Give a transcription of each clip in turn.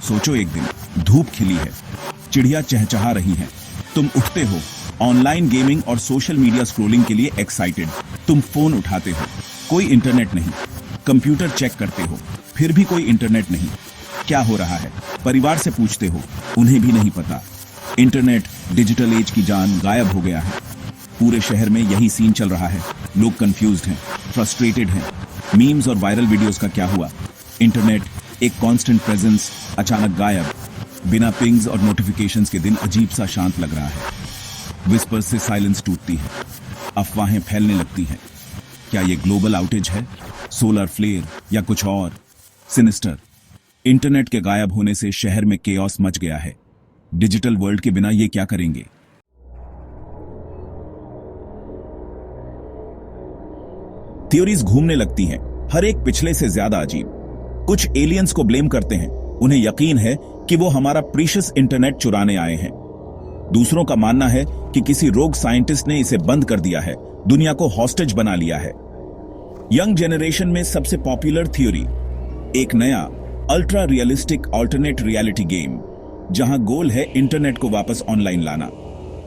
सोचो एक दिन धूप खिली है, चिड़िया चहचहा रही हैं, तुम उठते हो, ऑनलाइन गेमिंग और सोशल मीडिया स्क्रॉलिंग के लिए एक्साइटेड, तुम फोन उठाते हो, कोई इंटरनेट नहीं, कंप्यूटर चेक करते हो, फिर भी कोई इंटरनेट नहीं। क्या हो रहा है? परिवार से पूछते हो, उन्हें भी नहीं पता। इंटरनेट, डिजिटल एज की जान गायब हो गया है। पूरे शहर में यही सीन चल रहा है। लोग कंफ्यूज्ड हैं, फ्रस्ट्रेटेड हैं। मीम्स और वायरल वीडियोस का क्या हुआ? इंटरनेट, एक कांस्टेंट प्रेजेंस, अचानक गायब। बिना पिंग्स और नोटिफिकेशंस के दिन अजीब सा शांत लग रहा है। विस्पर से साइलेंस टूटती है, अफवाहें फैलने लगती हैं। क्या ये ग्लोबल आउटेज है, सोलर फ्लेयर या कुछ और सिनिस्टर? इंटरनेट के गायब होने से शहर में केओस मच गया है। डिजिटल वर्ल्ड के बिना ये क्या करेंगे? थ्योरीज घूमने लगती हैं, हर एक पिछले से ज्यादा अजीब। कुछ एलियंस को ब्लेम करते हैं, उन्हें यकीन है कि वो हमारा प्रीशियस इंटरनेट चुराने आए हैं। दूसरों का मानना है कि किसी रोग साइंटिस्ट ने इसे बंद कर दिया है, दुनिया को हॉस्टेज बना लिया है। यंग जनरेशन में सबसे पॉपुलर थ्योरी, एक नया ultra realistic alternate reality game, जहां गोल है इंटरनेट को वापस ऑनलाइन लाना।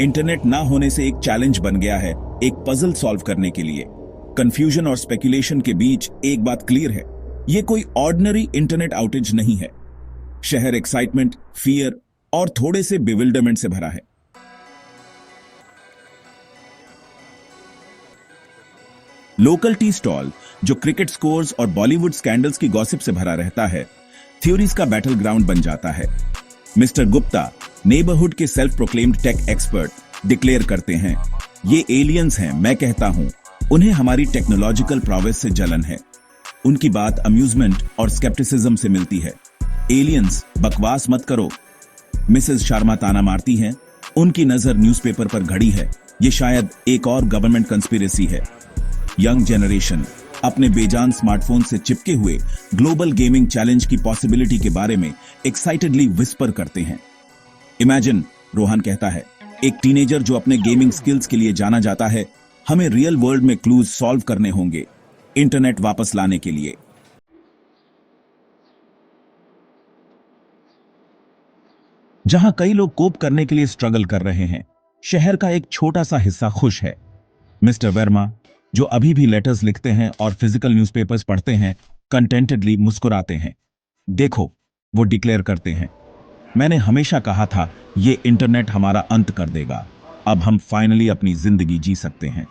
इंटरनेट ना होने से एक चैलेंज बन गया है, एक पजल सॉल्व करने के लिए। कंफ्यूजन और स्पेकुलेशन के बीच एक बात क्लियर है, ये कोई ऑर्डिनरी इंटरनेट आउटेज नहीं है। शहर एक्साइटमेंट, फियर और थोड़े से बिविल्डरमेंट से भरा है। लोकल टी स्टॉल, जो क्रिकेट स्कोर्स और बॉलीवुड स्कैंडल्स की गॉसिप से भरा रहता है, थ्योरीज का बैटल ग्राउंड बन जाता है। मिस्टर गुप्ता, नेबरहुड के self proclaimed tech expert, declare करते हैं, ये एलियंस हैं। मैं कहता हूं, उन्हें हमारी टेक्नोलॉजिकल प्रोग्रेस से जलन है। उनकी बात अम्यूजमेंट और स्केप्टिसिज्म से मिलती है। एलियंस, बकवास मत करो। मिसेस शर्मा ताना मारती हैं, उनकी नजर न्यूज़पेपर पर घड़ी है, ये शायद एक और गवर्नमेंट कंस्पिरेसी है। यंग जनरेशन अपने बेजान स्मार्टफोन से चिपके हुए ग्लोबल गेमिंग चैलेंज की पॉसिबिलिटी के बारे में एक्साइटेडली विस्पर करते हैं। इमेजिन, रोहन कहता है, एक टीनेजर जो अपने गेमिंग स्किल्स के लिए जाना जाता है, हमें रियल वर्ल्ड में क्लूज सॉल्व करने होंगे इंटरनेट वापस लाने के लिए। जहां कई लोग कोप करने के लिए स्ट्रगल कर रहे हैं, शहर का एक छोटा सा हिस्सा खुश है। मिस्टर वर्मा, जो अभी भी लेटर्स लिखते हैं और फिजिकल न्यूज़पेपर्स पढ़ते हैं, कंटेंटेडली मुस्कुराते हैं। देखो, वो डिक्लेयर करते हैं, मैंने हमेशा कहा था ये इंटरनेट हमारा अंत कर देगा, अब हम फाइनली अपनी जिंदगी जी सकते हैं।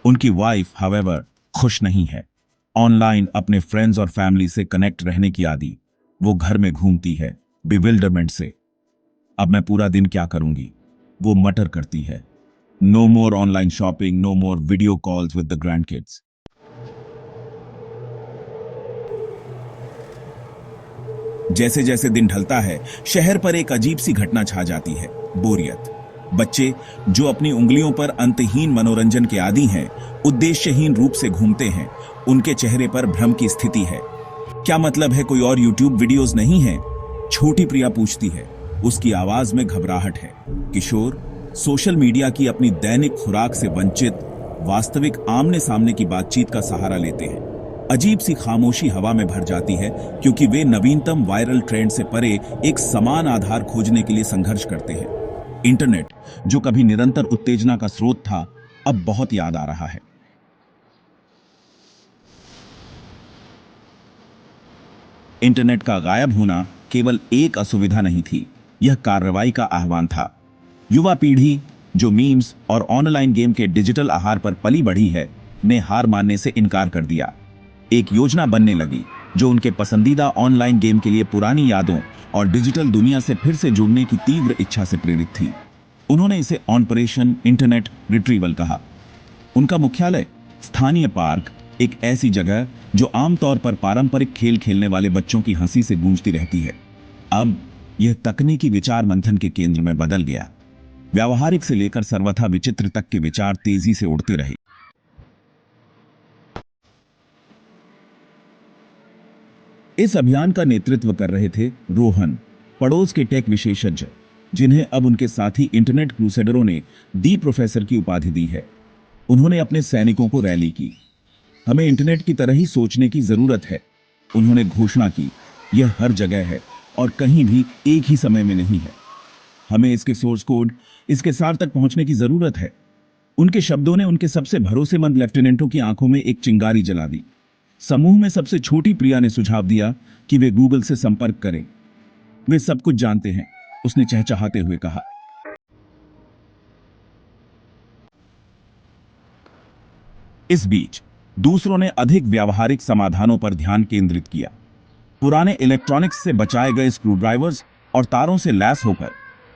उनकी वाइफ हावेवर खुश नहीं है। ऑनलाइन अपने फ्रेंड्स और फैमिली से कनेक्ट रहने की आदी, वो घर में घूमती है बिविल्डरमेंट से। अब मैं पूरा दिन क्या करूंगी, वो मटर करती है। No more online shopping, no more video calls with the grand kids. जैसे जैसे दिन ढलता है, शहर पर एक अजीब सी घटना छा जाती है, बोरियत। बच्चे जो अपनी उंगलियों पर अंतहीन मनोरंजन के आदी हैं, उद्देश्यहीन रूप से घूमते हैं, उनके चेहरे पर भ्रम की स्थिति है। क्या मतलब है, कोई और यूट्यूब वीडियोस नहीं है? छोटी प्रिया पूछती है, उसकी आवाज में घबराहट है। किशोर सोशल मीडिया की अपनी दैनिक खुराक से वंचित वास्तविक आमने सामने की बातचीत का सहारा लेते हैं। अजीब सी खामोशी हवा में भर जाती है, क्योंकि वे नवीनतम वायरल ट्रेंड से परे एक समान आधार खोजने के लिए संघर्ष करते हैं। इंटरनेट, जो कभी निरंतर उत्तेजना का स्रोत था, अब बहुत याद आ रहा है। इंटरनेट का गायब होना केवल एक असुविधा नहीं थी, यह कार्रवाई का आह्वान था। युवा पीढ़ी, जो मीम्स और ऑनलाइन गेम के डिजिटल आहार पर पली बढ़ी है, ने हार मानने से इनकार कर दिया। एक योजना बनने लगी जो उनके पसंदीदा ऑनलाइन गेम के लिए पुरानी यादों और डिजिटल दुनिया से फिर से जुड़ने की तीव्र इच्छा से प्रेरित थी। उन्होंने इसे ऑपरेशन इंटरनेट रिट्रीवल कहा। उनका मुख्यालय स्थानीय पार्क, एक ऐसी जगह जो आमतौर पर पारंपरिक खेल खेलने वाले बच्चों की हंसी से गूंजती रहती है, अब यह तकनीकी विचार मंथन के केंद्र में बदल गया। व्यावहारिक से लेकर सर्वथा विचित्र तक के विचार तेजी से उड़ते रहे। इस अभियान का नेतृत्व कर रहे थे रोहन, पड़ोस के टेक विशेषज्ञ, जिन्हें अब उनके साथी इंटरनेट क्रूसेडरों ने दी प्रोफेसर की उपाधि दी है। उन्होंने अपने सैनिकों को रैली की, हमें इंटरनेट की तरह ही सोचने की जरूरत है। उन्होंने घोषणा की, यह हर जगह है, और कहीं भी एक ही समय में नहीं है। हमें इसके सोर्स कोड, इसके सार तक पहुंचने की जरूरत है। उनके शब्दों ने उनके सबसे भरोसेमंद लेफ्टिनेंटों की आंखों में एक चिंगारी जला दी। समूह में सबसे छोटी प्रिया ने सुझाव दिया कि वे गूगल से संपर्क करें। वे सब कुछ जानते हैं, उसने चहचहाते हुए कहा। इस बीच दूसरों ने अधिक व्यावहारिक समाधानों पर ध्यान केंद्रित किया। पुराने इलेक्ट्रॉनिक्स से बचाए गए स्क्रूड्राइवर्स और तारों से लैस होकर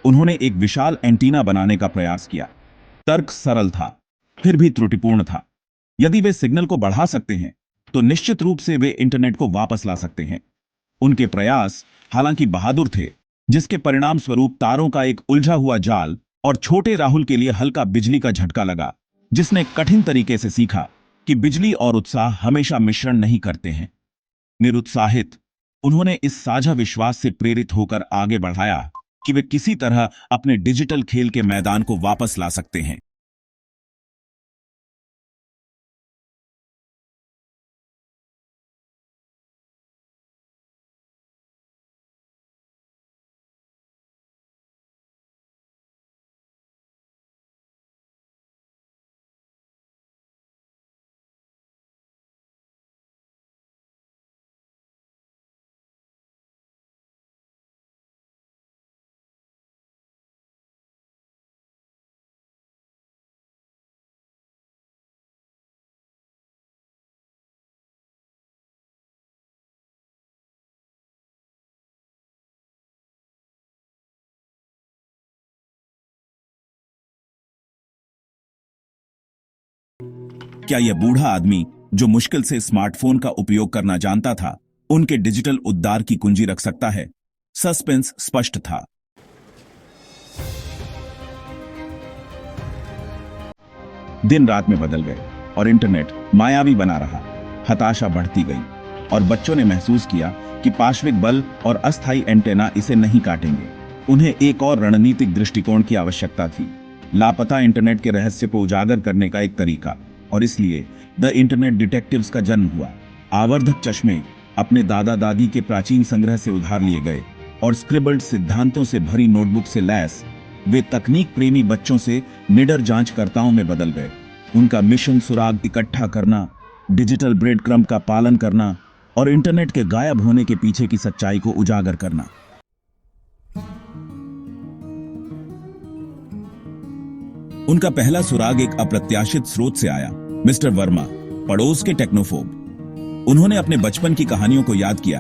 उन्होंने एक विशाल एंटीना बनाने का प्रयास किया। तर्क सरल था, फिर भी त्रुटिपूर्ण था। यदि वे सिग्नल को बढ़ा सकते हैं तो निश्चित रूप से वे इंटरनेट को वापस ला सकते हैं। उनके प्रयास हालांकि बहादुर थे, जिसके परिणाम स्वरूप तारों का एक उलझा हुआ जाल और छोटे राहुल के लिए हल्का बिजली का झटका लगा, जिसने कठिन तरीके से सीखा कि बिजली और उत्साह हमेशा मिश्रण नहीं करते हैं। निरुत्साहित, उन्होंने इस साझा विश्वास से प्रेरित होकर आगे बढ़ाया कि वे किसी तरह अपने डिजिटल खेल के मैदान को वापस ला सकते हैं। क्या यह बूढ़ा आदमी, जो मुश्किल से स्मार्टफोन का उपयोग करना जानता था, उनके डिजिटल उद्धार की कुंजी रख सकता है? सस्पेंस स्पष्ट था। दिन रात में बदल गए और इंटरनेट मायावी बना रहा। हताशा बढ़ती गई और बच्चों ने महसूस किया कि पार्श्विक बल और अस्थायी एंटेना इसे नहीं काटेंगे। उन्हें एक और रणनीतिक दृष्टिकोण की आवश्यकता थी, लापता इंटरनेट के रहस्य को उजागर करने का एक तरीका। और इसलिए द इंटरनेट डिटेक्टिव्स का जन्म हुआ। आवर्धक चश्मे अपने दादा दादी के प्राचीन संग्रह से उधार लिए गए और स्क्रिबल्ड सिद्धांतों से भरी नोटबुक से लैस वे तकनीक प्रेमी बच्चों से निडर जांचकर्ताओं में बदल गए। उनका मिशन सुराग इकट्ठा करना, डिजिटल ब्रेड क्रम्ब का पालन करना और इंटरनेट के गायब होने के पीछे की सच्चाई को उजागर करना। उनका पहला सुराग एक अप्रत्याशित स्रोत से आया, मिस्टर वर्मा, पड़ोस के टेक्नोफोब। उन्होंने अपने बचपन की कहानियों को याद किया,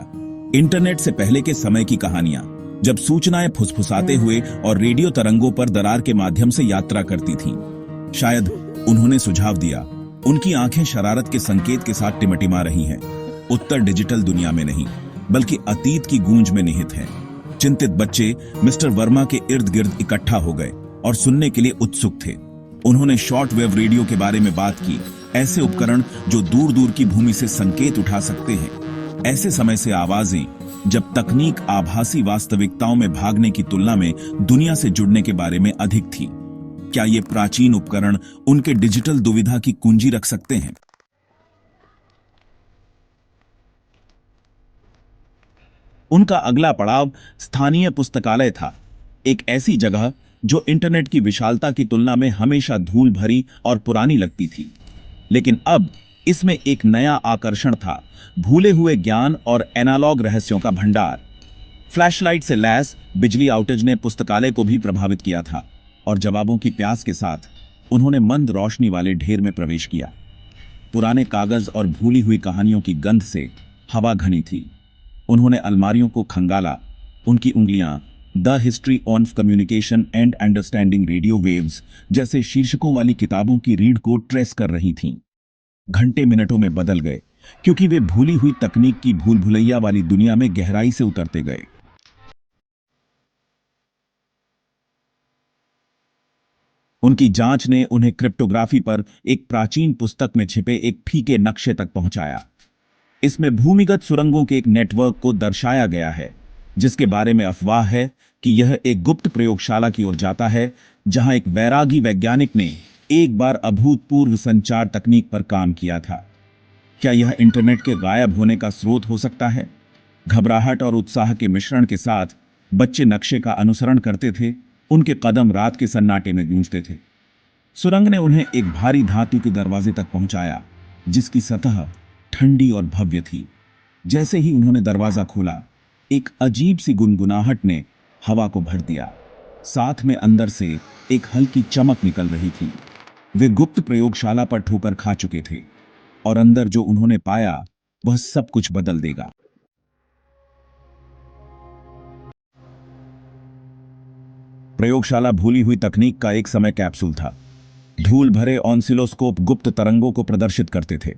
इंटरनेट से पहले के समय की कहानियां, जब सूचनाएं फुसफुसाते हुए और रेडियो तरंगों पर दरार के माध्यम से यात्रा करती थीं। शायद, उन्होंने सुझाव दिया, उनकी आंखें शरारत के संकेत के साथ टिमटिमा रही हैं। उत्तर डिजिटल दुनिया में नहीं, बल्कि अतीत की गूंज में निहित है। चिंतित बच्चे मिस्टर वर्मा के इर्द गिर्द इकट्ठा हो गए और सुनने के लिए उत्सुक थे। उन्होंने शॉर्ट वेव रेडियो के बारे में बात की, ऐसे उपकरण जो दूर दूर की भूमि से संकेत उठा सकते हैं। ऐसे समय से आवाजें जब तकनीक आभासी वास्तविकताओं में भागने की तुलना में दुनिया से जुड़ने के बारे में अधिक थी। क्या ये प्राचीन उपकरण उनके डिजिटल दुविधा की कुंजी रख सकते हैं? उनका अगला पड़ाव स्थानीय पुस्तकालय था, एक ऐसी जगह जो इंटरनेट की विशालता की तुलना में हमेशा धूल भरी और पुरानी लगती थी। लेकिन अब इसमें एक नया आकर्षण था, भूले हुए ज्ञान और एनालॉग रहस्यों का भंडार। फ्लैशलाइट से लैस बिजली आउटेज ने पुस्तकालय को भी प्रभावित किया था और जवाबों की प्यास के साथ उन्होंने मंद रोशनी वाले ढेर में प्रवेश किया। पुराने कागज और भूली हुई कहानियों की गंध से हवा घनी थी। उन्होंने अलमारियों को खंगाला, उनकी उंगलियां the history of communication and understanding radio waves जैसे शीर्षकों वाली किताबों की रीढ़ को ट्रेस कर रही थीं। घंटे मिनटों में बदल गए, क्योंकि वे भूली हुई तकनीक की भूल भुलैया वाली दुनिया में गहराई से उतरते गए। उनकी जांच ने उन्हें क्रिप्टोग्राफी पर एक प्राचीन पुस्तक में छिपे एक फीके नक्शे तक पहुंचाया। इसमें भूमिगत सुरंगों के एक नेटवर्क को दर्शाया गया है, जिसके बारे में अफवाह है कि यह एक गुप्त प्रयोगशाला की ओर जाता है, जहां एक वैरागी वैज्ञानिक ने एक बार अभूतपूर्व संचार तकनीक पर काम किया था। क्या यह इंटरनेट के गायब होने का स्रोत हो सकता है? घबराहट और उत्साह के मिश्रण के साथ बच्चे नक्शे का अनुसरण करते थे। उनके कदम रात के सन्नाटे में गूंजते थे। सुरंग ने उन्हें एक भारी धातु के दरवाजे तक पहुंचाया, जिसकी सतह ठंडी और भव्य थी। जैसे ही उन्होंने दरवाजा खोला, एक अजीब सी गुनगुनाहट ने हवा को भर दिया। साथ में अंदर से एक हल्की चमक निकल रही थी। वे गुप्त प्रयोगशाला पर ठोकर खा चुके थे और अंदर जो उन्होंने पाया वह सब कुछ बदल देगा। प्रयोगशाला भूली हुई तकनीक का एक समय कैप्सूल था। धूल भरे ऑसिलोस्कोप गुप्त तरंगों को प्रदर्शित करते थे।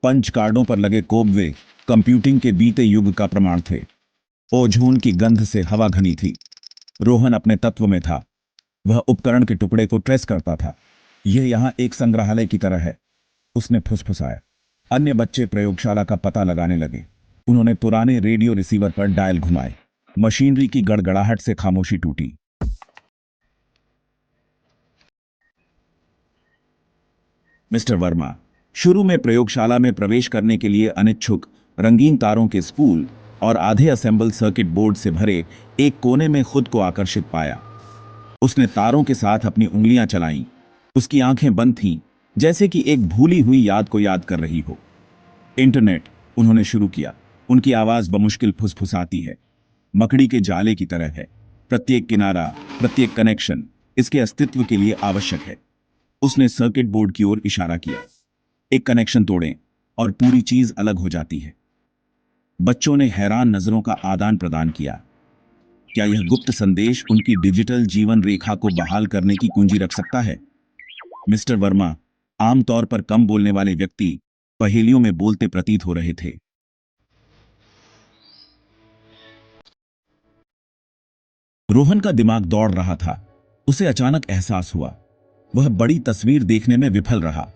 पंच कार्डों पर लगे कोबवे कंप्यूटिंग के बीते युग का प्रमाण थे। ओझोन की गंध से हवा घनी थी। रोहन अपने तत्व में था। वह उपकरण के टुकड़े को ट्रेस करता था। यह यहां एक संग्रहालय की तरह है, उसने फुसफुसाया। अन्य बच्चे प्रयोगशाला का पता लगाने लगे। उन्होंने पुराने रेडियो रिसीवर पर डायल घुमाए। मशीनरी की गड़गड़ाहट से खामोशी टूटी। मिस्टर वर्मा शुरू में प्रयोगशाला में प्रवेश करने के लिए अनिच्छुक, रंगीन तारों के स्पूल और आधे असेंबल सर्किट बोर्ड से भरे एक कोने में खुद को आकर्षित पाया। उसने तारों के साथ अपनी उंगलियां चलाईं। उसकी आंखें बंद थीं, जैसे कि एक भूली हुई याद को याद कर रही हो। इंटरनेट, उन्होंने शुरू किया। उनकी आवाज बमुश्किल फुसफुसाती है, मकड़ी के जाले की तरह है। प्रत्येक किनारा, प्रत्येक कनेक्शन इसके अस्तित्व के लिए आवश्यक है। उसने सर्किट बोर्ड की ओर इशारा किया। एक कनेक्शन तोड़ें और पूरी चीज अलग हो जाती है। बच्चों ने हैरान नजरों का आदान प्रदान किया। क्या यह गुप्त संदेश उनकी डिजिटल जीवन रेखा को बहाल करने की कुंजी रख सकता है? मिस्टर वर्मा आमतौर पर कम बोलने वाले व्यक्ति पहेलियों में बोलते प्रतीत हो रहे थे। रोहन का दिमाग दौड़ रहा था। उसे अचानक एहसास हुआ, वह बड़ी तस्वीर देखने में विफल रहा।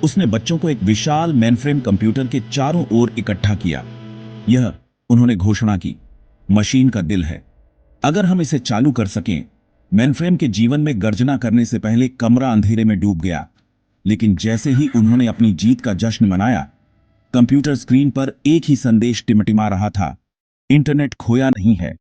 उसने बच्चों को एक विशाल मेनफ्रेम कंप्यूटर के चारों ओर इकट्ठा किया। यह, उन्होंने घोषणा की, मशीन का दिल है। अगर हम इसे चालू कर सकें। मेनफ्रेम के जीवन में गर्जना करने से पहले कमरा अंधेरे में डूब गया। लेकिन जैसे ही उन्होंने अपनी जीत का जश्न मनाया, कंप्यूटर स्क्रीन पर एक ही संदेश टिमटिमा रहा था, इंटरनेट खोया नहीं है।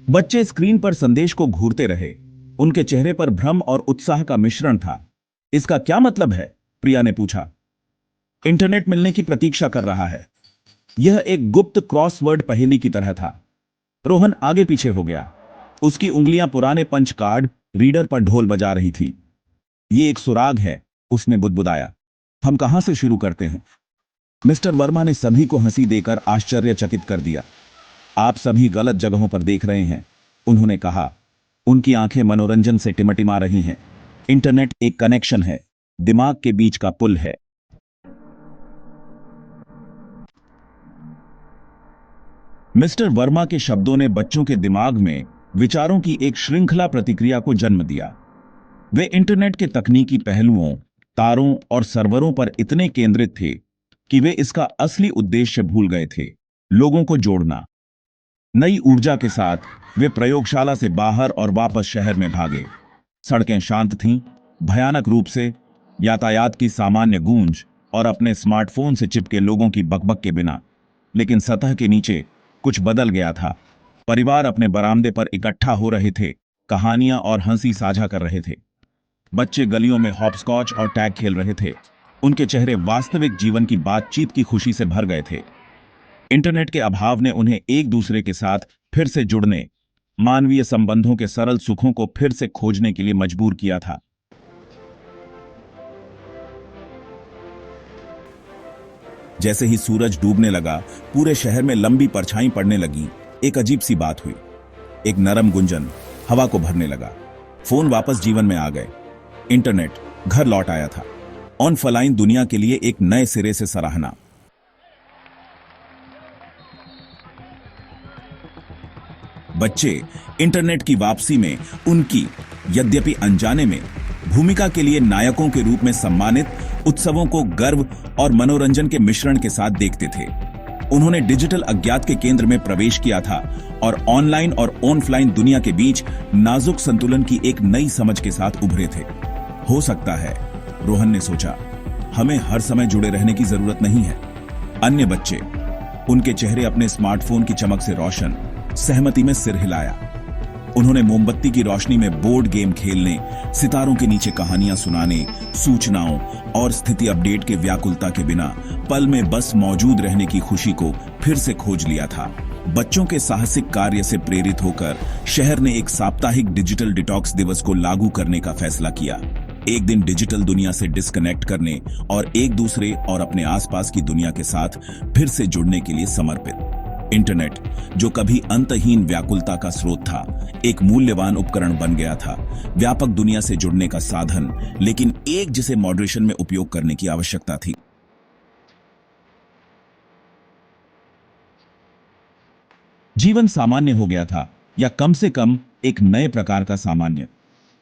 बच्चे स्क्रीन पर संदेश को घूरते रहे। उनके चेहरे पर भ्रम और उत्साह का मिश्रण था। इसका क्या मतलब है? प्रिया ने पूछा। इंटरनेट मिलने की प्रतीक्षा कर रहा है। यह एक गुप्त क्रॉसवर्ड पहेली की तरह था। रोहन आगे पीछे हो गया। उसकी उंगलियां पुराने पंच कार्ड रीडर पर ढोल बजा रही थी। यह एक सुराग है, उसने बुदबुदाया। हम कहां से शुरू करते हैं? मिस्टर वर्मा ने सभी को हंसी देकर आश्चर्यचकित कर दिया। आप सभी गलत जगहों पर देख रहे हैं, उन्होंने कहा। उनकी आंखें मनोरंजन से टिमटिमा रही हैं। इंटरनेट एक कनेक्शन है, दिमाग के बीच का पुल है। मिस्टर वर्मा के शब्दों ने बच्चों के दिमाग में विचारों की एक श्रृंखला प्रतिक्रिया को जन्म दिया। वे इंटरनेट के तकनीकी पहलुओं, तारों और सर्वरों पर इतने केंद्रित थे कि वे इसका असली उद्देश्य भूल गए थे, लोगों को जोड़ना। नई ऊर्जा के साथ वे प्रयोगशाला से बाहर और वापस शहर में भागे। सड़कें शांत थीं, भयानक रूप से, यातायात की सामान्य गूंज और अपने स्मार्टफोन से चिपके लोगों की बकबक के बिना। लेकिन सतह के नीचे कुछ बदल गया था। परिवार अपने बरामदे पर इकट्ठा हो रहे थे, कहानियां और हंसी साझा कर रहे थे। बच्चे गलियों में हॉपस्कॉच और टैग खेल रहे थे। उनके चेहरे वास्तविक जीवन की बातचीत की खुशी से भर गए थे। इंटरनेट के अभाव ने उन्हें एक दूसरे के साथ फिर से जुड़ने, मानवीय संबंधों के सरल सुखों को फिर से खोजने के लिए मजबूर किया था। जैसे ही सूरज डूबने लगा, पूरे शहर में लंबी परछाई पड़ने लगी। एक अजीब सी बात हुई। एक नरम गुंजन हवा को भरने लगा। फोन वापस जीवन में आ गए। इंटरनेट घर लौट आया था। ऑनलाइन दुनिया के लिए एक नए सिरे से सराहना। बच्चे इंटरनेट की वापसी में उनकी, यद्यपि अनजाने में, भूमिका के लिए नायकों के रूप में सम्मानित उत्सवों को गर्व और मनोरंजन के मिश्रण के साथ देखते थे। उन्होंने डिजिटल अज्ञात के केंद्र में प्रवेश किया था और ऑनलाइन और ऑफलाइन दुनिया के बीच नाजुक संतुलन की एक नई समझ के साथ उभरे थे। हो सकता है, रोहन ने सोचा, हमें हर समय जुड़े रहने की जरूरत नहीं है। अन्य बच्चे, उनके चेहरे अपने स्मार्टफोन की चमक से रोशन, सहमति में सिर हिलाया। उन्होंने मोमबत्ती की रोशनी में बोर्ड गेम खेलने, सितारों के नीचे कहानियां सुनाने, सूचनाओं और स्थिति अपडेट के व्याकुलता के बिना पल में बस मौजूद रहने की खुशी को फिर से खोज लिया था। बच्चों के साहसिक कार्य से प्रेरित होकर शहर ने एक साप्ताहिक डिजिटल डिटॉक्स दिवस को लागू करने का फैसला किया। एक दिन डिजिटल दुनिया से डिस्कनेक्ट करने और एक दूसरे और अपने आसपास की दुनिया के साथ फिर से जुड़ने के लिए समर्पित। इंटरनेट, जो कभी अंतहीन व्याकुलता का स्रोत था, एक मूल्यवान उपकरण बन गया था, व्यापक दुनिया से जुड़ने का साधन, लेकिन एक जिसे मॉडरेशन में उपयोग करने की आवश्यकता थी। जीवन सामान्य हो गया था, या कम से कम एक नए प्रकार का सामान्य।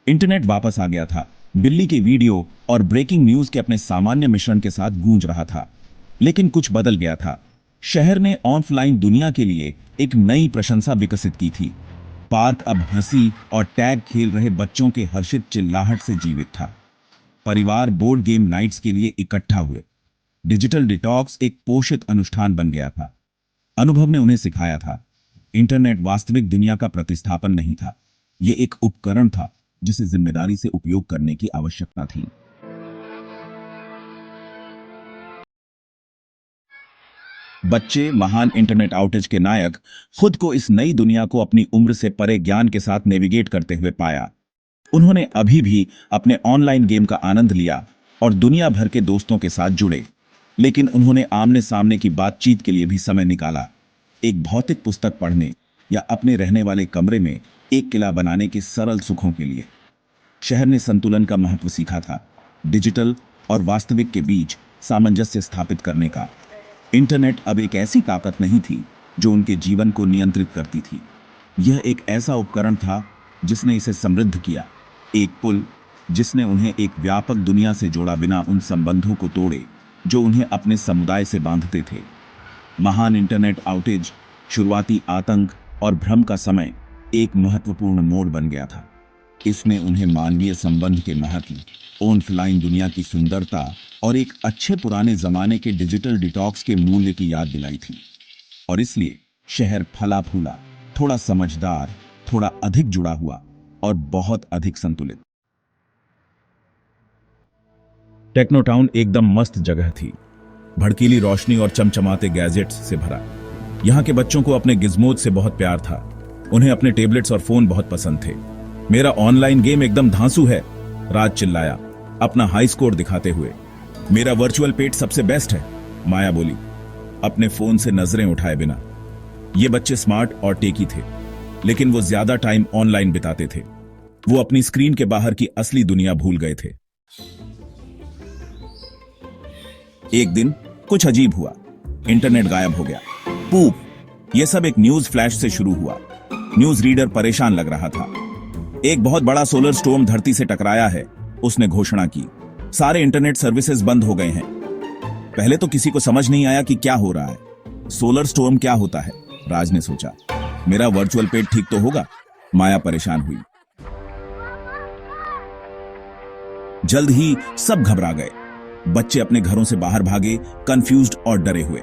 इंटरनेट वापस आ गया था, बिल्ली के वीडियो और ब्रेकिंग न्यूज के अपने सामान्य मिश्रण के साथ गूंज रहा था। लेकिन कुछ बदल गया था। शहर ने ऑफलाइन दुनिया के लिए एक नई प्रशंसा विकसित की थी। पार्क अब हंसी और टैग खेल रहे बच्चों के हर्षित चिल्लाहट से जीवित था। परिवार बोर्ड गेम नाइट्स के लिए इकट्ठा हुए। डिजिटल डिटॉक्स एक पोषित अनुष्ठान बन गया था। अनुभव ने उन्हें सिखाया था, इंटरनेट वास्तविक दुनिया का प्रतिस्थापन नहीं था, यह एक उपकरण था जिसे जिम्मेदारी से उपयोग करने की आवश्यकता थी। बच्चे, महान इंटरनेट आउटेज के नायक, खुद को इस नई दुनिया को अपनी उम्र से परे ज्ञान के साथ नेविगेट करते हुए पाया। उन्होंने अभी भी अपने ऑनलाइन गेम का आनंद लिया और दुनिया भर के दोस्तों के साथ जुड़े, लेकिन उन्होंने आमने सामने की बातचीत के लिए भी समय निकाला। एक भौतिक पुस्तक पढ़ने या अपने रहने वाले कमरे में एक किला बनाने के सरल सुखों के लिए। शहर ने संतुलन का महत्व सीखा था, डिजिटल और वास्तविक के बीच सामंजस्य स्थापित करने का। इंटरनेट अब एक ऐसी ताकत नहीं थी जो उनके जीवन को नियंत्रित करती थी। यह एक ऐसा उपकरण था जिसने इसे समृद्ध किया, एक पुल जिसने उन्हें एक व्यापक दुनिया से जोड़ा बिना उन संबंधों को तोड़े जो उन्हें अपने समुदाय से बांधते थे। महान इंटरनेट आउटेज, शुरुआती आतंक और भ्रम का समय एक महत्वपूर्ण मोड़ बन गया था। इसने उन्हें मानवीय संबंध के महत्व, ऑनलाइन दुनिया की सुंदरता और एक अच्छे पुराने जमाने के डिजिटल डिटॉक्स के मूल्य की याद दिलाई थी। और इसलिए शहर फला फूला, थोड़ा समझदार, थोड़ा अधिक जुड़ा हुआ और बहुत अधिक संतुलित। टेक्नोटाउन एकदम मस्त जगह थी, भड़कीली रोशनी और चमचमाते गैजेट्स से भरा। यहाँ के बच्चों को अपने गिज़मोज से बहुत प्यार था। उन्हें अपने टेबलेट्स और फोन बहुत पसंद थे। मेरा ऑनलाइन गेम एकदम धांसू है, राज चिल्लाया, अपना हाई स्कोर दिखाते हुए। मेरा वर्चुअल पेट सबसे बेस्ट है, माया बोली, अपने फोन से नजरें उठाए बिना। ये बच्चे स्मार्ट और टेकी थे, लेकिन वो ज्यादा टाइम ऑनलाइन बिताते थे। वो अपनी स्क्रीन के बाहर की असली दुनिया भूल गए थे। एक दिन कुछ अजीब हुआ, इंटरनेट गायब हो गया। पूप, यह सब एक न्यूज फ्लैश से शुरू हुआ। न्यूज रीडर परेशान लग रहा था। एक बहुत बड़ा सोलर स्टॉर्म धरती से टकराया है, उसने घोषणा की। सारे इंटरनेट सर्विसेज बंद हो गए हैं। पहले तो किसी को समझ नहीं आया कि क्या हो रहा है। सोलर स्टॉर्म क्या होता है, राज ने सोचा। मेरा वर्चुअल पेट ठीक तो होगा, माया परेशान हुई। जल्द ही सब घबरा गए। बच्चे अपने घरों से बाहर भागे, कंफ्यूज्ड और डरे हुए।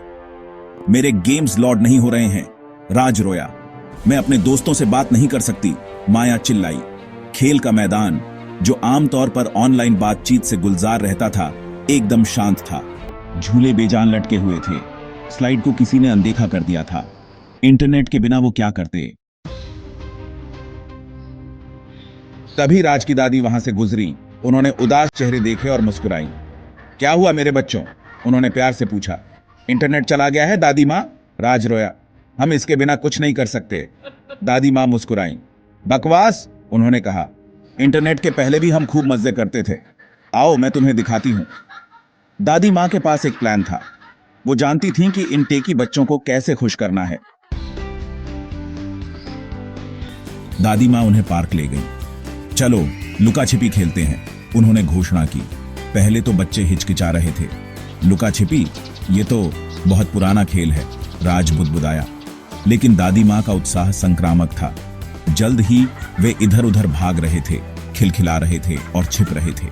मेरे गेम्स लोड नहीं हो रहे हैं, राज रोया। मैं अपने दोस्तों से बात नहीं कर सकती, माया चिल्लाई। खेल का मैदान, जो आमतौर पर ऑनलाइन बातचीत से गुलजार रहता था, एकदम शांत था। झूले बेजान लटके हुए थे। स्लाइड को किसी ने अनदेखा कर दिया था। इंटरनेट के बिना वो क्या करते। तभी राज की दादी वहां से गुजरी। उन्होंने उदास चेहरे देखे और मुस्कुराई। क्या हुआ मेरे बच्चों, उन्होंने प्यार से पूछा। इंटरनेट चला गया है दादी माँ, राज रोया। हम इसके बिना कुछ नहीं कर सकते, दादी माँ मुस्कुराई। बकवास, उन्होंने कहा। इंटरनेट के पहले भी हम खूब मजे करते थे। आओ मैं तुम्हें दिखाती हूं। दादी माँ के पास एक प्लान था। वो जानती थीं कि इन टेकी बच्चों को कैसे खुश करना है। दादी माँ उन्हें पार्क ले गई। चलो लुका छिपी खेलते हैं, उन्होंने घोषणा की। पहले तो बच्चे हिचकिचा रहे थे। लुका छिपी, ये तो बहुत पुराना खेल है, राज बुदबुदाया। लेकिन दादी माँ का उत्साह संक्रामक था। जल्द ही वे इधर उधर भाग रहे थे, खिलखिला रहे थे और छिप रहे थे।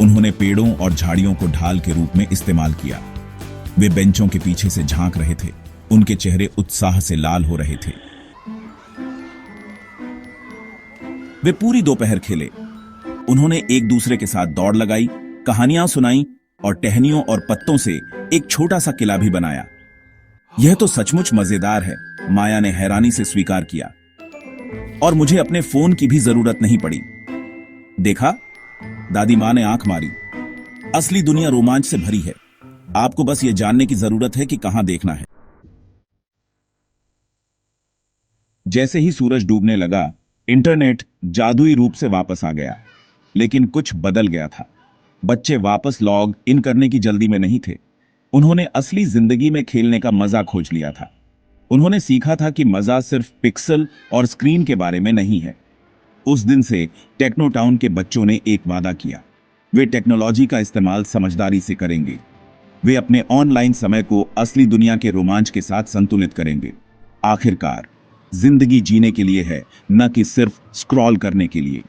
उन्होंने पेड़ों और झाड़ियों को ढाल के रूप में इस्तेमाल किया। वे बेंचों के पीछे से झांक रहे थे, उनके चेहरे उत्साह से लाल हो रहे थे। वे पूरी दोपहर खेले। उन्होंने एक दूसरे के साथ दौड़ लगाई, कहानियां सुनाई और टहनियों और पत्तों से एक छोटा सा किला भी बनाया। यह तो सचमुच मजेदार है, माया ने हैरानी से स्वीकार किया। और मुझे अपने फोन की भी जरूरत नहीं पड़ी। देखा, दादी मां ने आंख मारी। असली दुनिया रोमांच से भरी है। आपको बस यह जानने की जरूरत है कि कहां देखना है। जैसे ही सूरज डूबने लगा, इंटरनेट जादुई रूप से वापस आ गया। लेकिन कुछ बदल गया था। बच्चे वापस लॉग इन करने की जल्दी में नहीं थे। उन्होंने असली जिंदगी में खेलने का मजा खोज लिया था। उन्होंने सीखा था कि मजा सिर्फ पिक्सल और स्क्रीन के बारे में नहीं है। उस दिन से टेक्नो टाउन के बच्चों ने एक वादा किया। वे टेक्नोलॉजी का इस्तेमाल समझदारी से करेंगे। वे अपने ऑनलाइन समय को असली दुनिया के रोमांच के साथ संतुलित करेंगे। आखिरकार, जिंदगी जीने के लिए है, न कि सिर्फ स्क्रॉल करने के लिए।